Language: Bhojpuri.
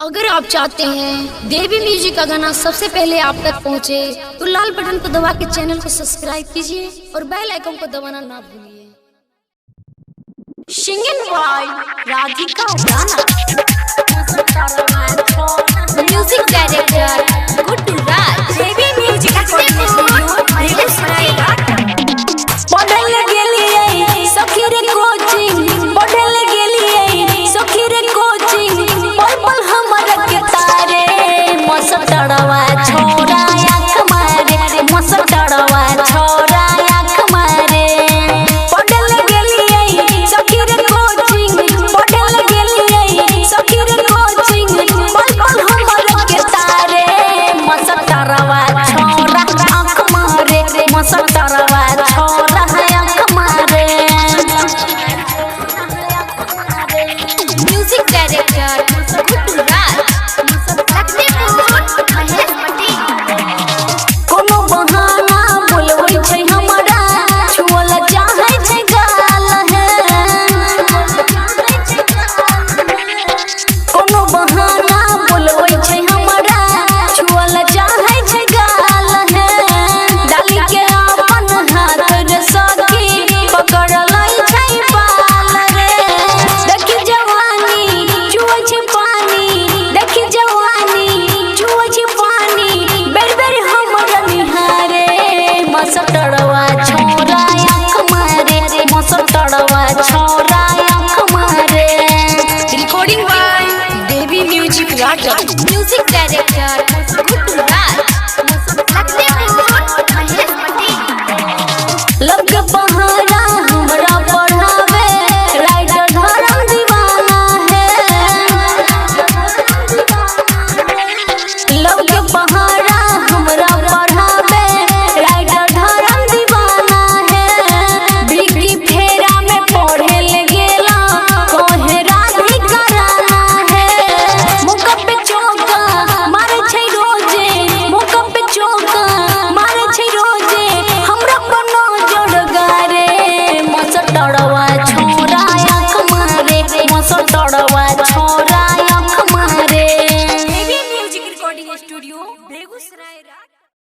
अगर आप चाहते हैं देवी म्यूजिक का गाना सबसे पहले आप तक पहुंचे, तो लाल बटन को दबा के चैनल को सब्सक्राइब कीजिए और बेल आइकन को दबाना ना भूलिए। सिंगिंग बाय राधिका गाना, म्यूजिक डायरेक्टर गुड्डू राज, देवी म्यूजिक बदल गेलिए सखी रे कोचिंग, बदल गेलिए सखी रे कोचिंग, पल पल हमर के तारे मसटड़वा छोरा आँख मारे, मसटड़वा छोरा आँख मारे। बदल गेलिए सखी रे कोचिंग, बदल गेलिए सखी रे कोचिंग, पल पल हमर के तारे मसटड़वा छोरा आँख मारे, मसटड़वा छोरा आँख मारे। म्यूजिक डायरेक्टर गुड्डू राज, कोनो बहाना बोलबै छै हमरा, छुअल चाहै छै गाल है। कोनो बहाना बोलबै छै हमरा, छुअल चाहै छै गाल है। डाली के अपन हाथ रे सखी पकड़ लै छै बाल रे। देखी जवानी चुअै छै पानी, देखी जवानी चुअै छै पानी, बेर बेर हमरा निहारे मसटड़वा छोरा आँख मारे, मसटड़वा छोरा आँख मारे। Recording by Devi music Raja, music director Guddu Raj.